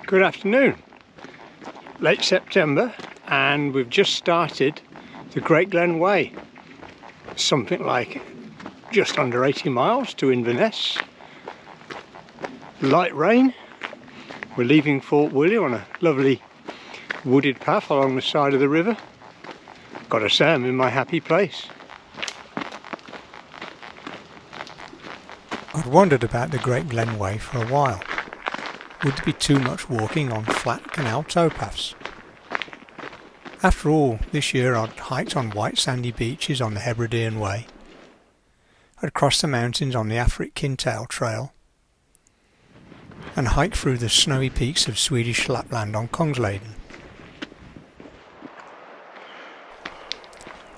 Good afternoon. Late September and we've just started the Great Glen Way. Something like just under 80 miles to Inverness. Light rain. We're leaving Fort William on a lovely wooded path along the side of the river. Gotta say, I'm in my happy place. I'd wondered about the Great Glen Way for a while. Would there be too much walking on flat canal towpaths? After all, this year I'd hiked on white sandy beaches on the Hebridean Way. I'd crossed the mountains on the Afric Kintail Trail and hiked through the snowy peaks of Swedish Lapland on Kongsleden.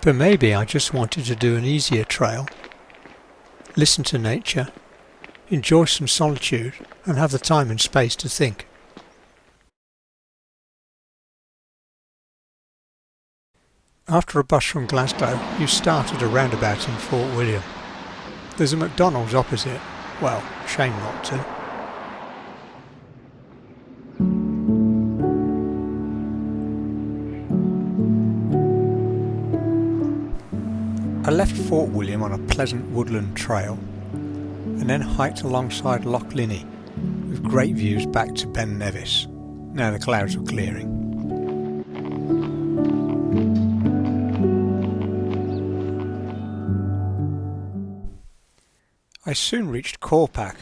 But maybe I just wanted to do an easier trail, listen to nature, enjoy some solitude and have the time and space to think. After a bus from Glasgow, you start at a roundabout in Fort William. There's a McDonald's opposite. Well, shame not to. I left Fort William on a pleasant woodland trail and then hiked alongside Loch Linney with great views back to Ben Nevis. Now the clouds were clearing. I soon reached Corpac,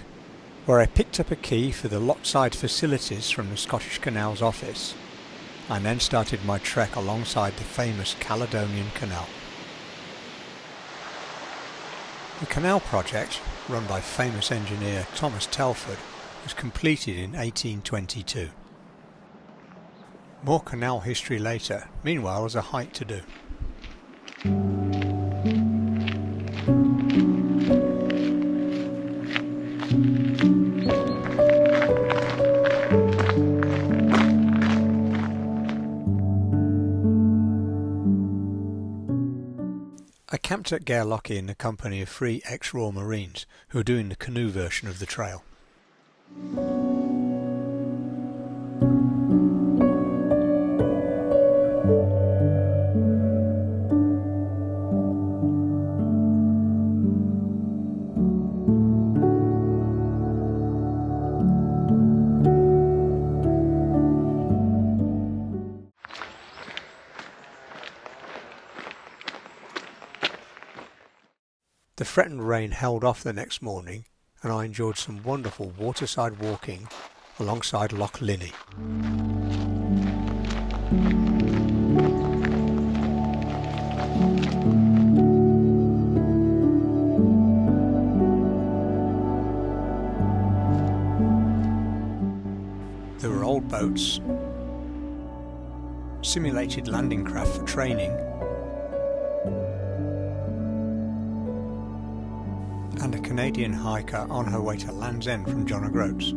where I picked up a key for the lockside facilities from the Scottish Canal's office, and then started my trek alongside the famous Caledonian Canal. The canal project, run by famous engineer Thomas Telford, was completed in 1822. More canal history later. Meanwhile, there's a hike to do. I camped at Gairlochie in the company of 3 ex-Royal Marines who are doing the canoe version of the trail. The threatened rain held off the next morning and I enjoyed some wonderful waterside walking alongside Loch Linney. There were old boats, simulated landing craft for training, and a Canadian hiker on her way to Land's End from John O'Groats.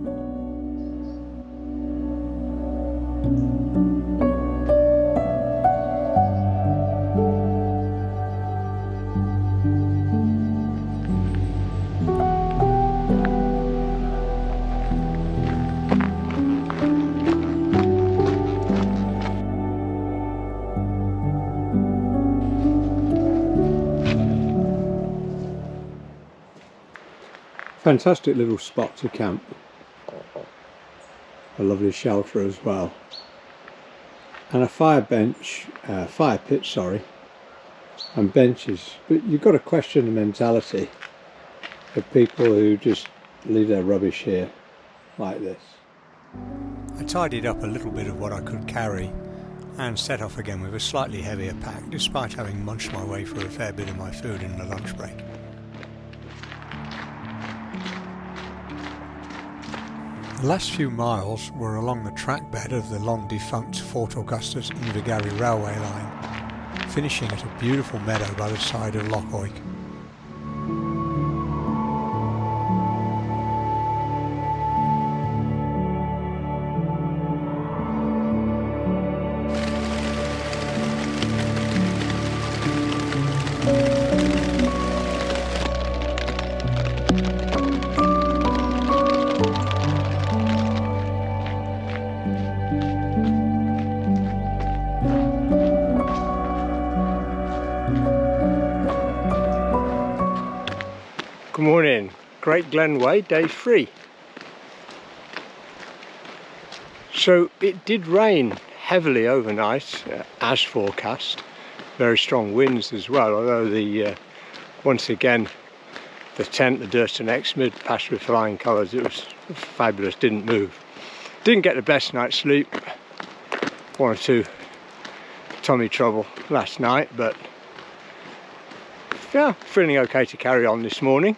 Fantastic little spot to camp. A lovely shelter as well. And a fire pit, sorry, and benches. But you've got to question the mentality of people who just leave their rubbish here like this. I tidied up a little bit of what I could carry and set off again with a slightly heavier pack, despite having munched my way through a fair bit of my food in the lunch break. The last few miles were along the track bed of the long defunct Fort Augustus Invergarry railway line, finishing at a beautiful meadow by the side of Loch Oig. Good morning, Great Glen Way, day 3. So it did rain heavily overnight, as forecast. Very strong winds as well, although once again the tent, the Durston X-Mid, passed with flying colours. It was fabulous, didn't move. Didn't get the best night's sleep, 1 or 2 tummy trouble last night, but yeah, feeling okay to carry on this morning.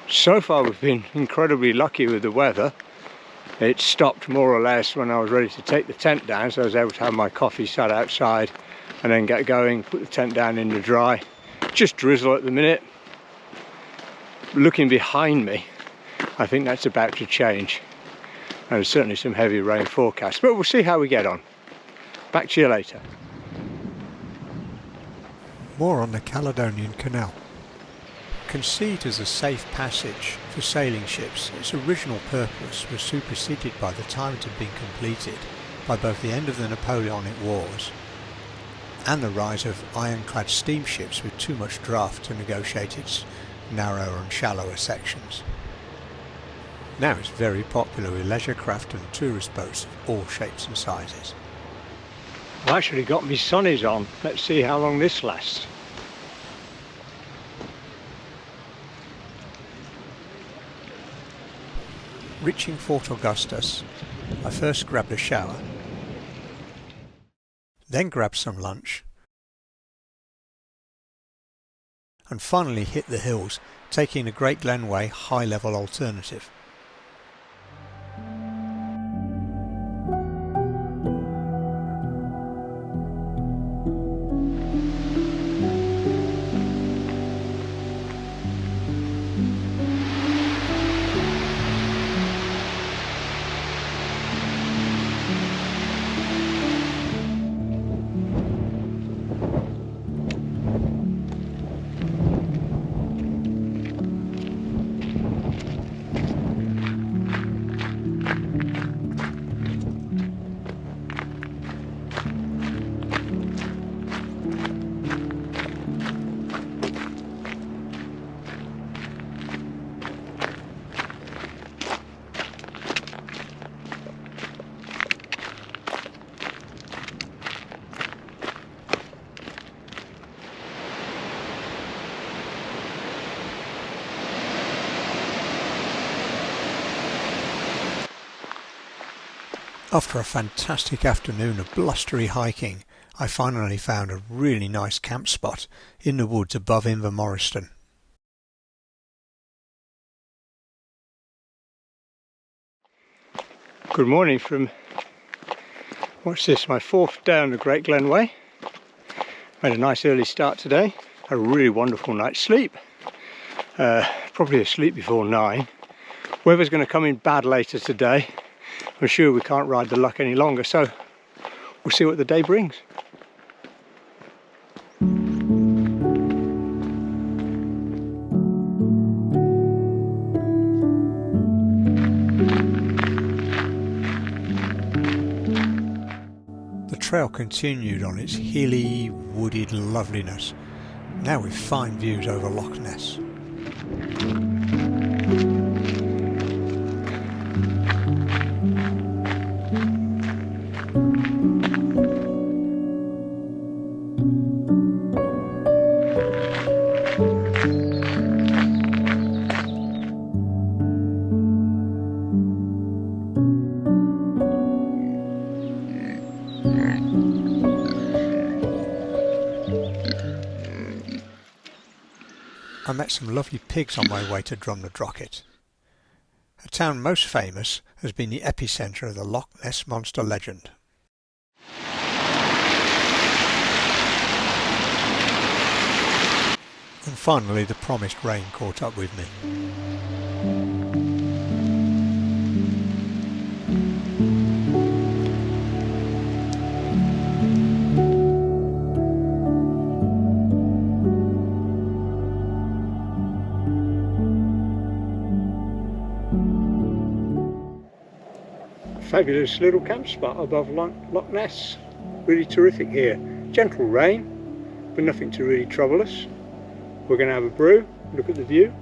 So far we've been incredibly lucky with the weather. It stopped more or less when I was ready to take the tent down, so I was able to have my coffee, sat outside and then get going, put the tent down in the dry. Just drizzle at the minute. Looking behind me, I think that's about to change. And there's certainly some heavy rain forecast, but we'll see how we get on. Back to you later. More on the Caledonian Canal. Conceived as a safe passage for sailing ships, its original purpose was superseded by the time it had been completed by both the end of the Napoleonic Wars and the rise of ironclad steamships with too much draft to negotiate its narrower and shallower sections. Now it's very popular with leisure craft and tourist boats of all shapes and sizes. I've actually got my sunnies on. Let's see how long this lasts. Reaching Fort Augustus, I first grabbed a shower, then grabbed some lunch, and finally hit the hills, taking the Great Glen Way high-level alternative. After a fantastic afternoon of blustery hiking, I finally found a really nice camp spot in the woods above Invermoriston. Good morning from, what's this, my 4th day on the Great Glen Way. Had a nice early start today, had a really wonderful night's sleep. Probably asleep before 9. Weather's going to come in bad later today. I'm sure we can't ride the luck any longer, so we'll see what the day brings. The trail continued on its hilly, wooded loveliness, now with fine views over Loch Ness. I met some lovely pigs on my way to Drumnadrochit. A town most famous has been the epicentre of the Loch Ness Monster legend. And finally the promised rain caught up with me. Fabulous little camp spot above Loch Ness. Really terrific here. Gentle rain, but nothing to really trouble us. We're going to have a brew look at the view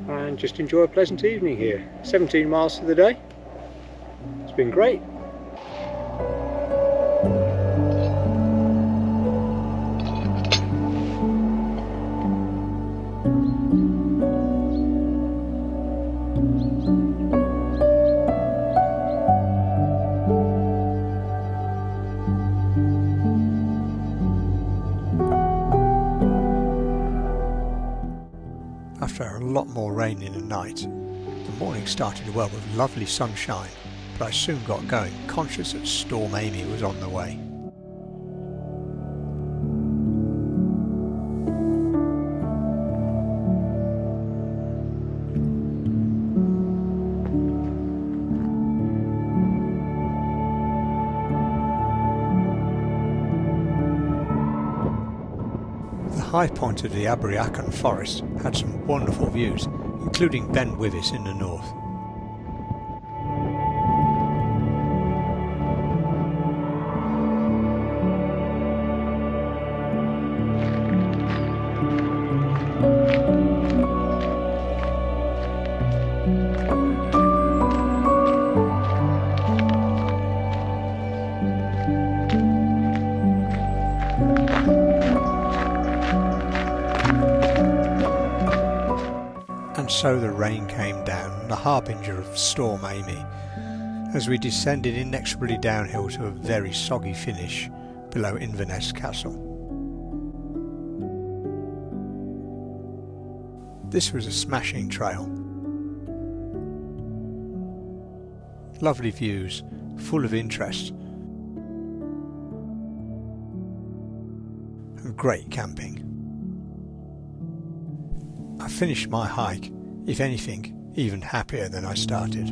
and just enjoy a pleasant evening here. 17 miles for the day. It's been great. After a lot more rain in the night, the morning started well with lovely sunshine, but I soon got going, conscious that Storm Amy was on the way. The high point of the Abriacan forest had some wonderful views, including Ben Wyvis in the north. And so the rain came down, the harbinger of Storm Amy, as we descended inexorably downhill to a very soggy finish below Inverness Castle. This was a smashing trail. Lovely views, full of interest, and great camping. I finished my hike, if anything, even happier than I started.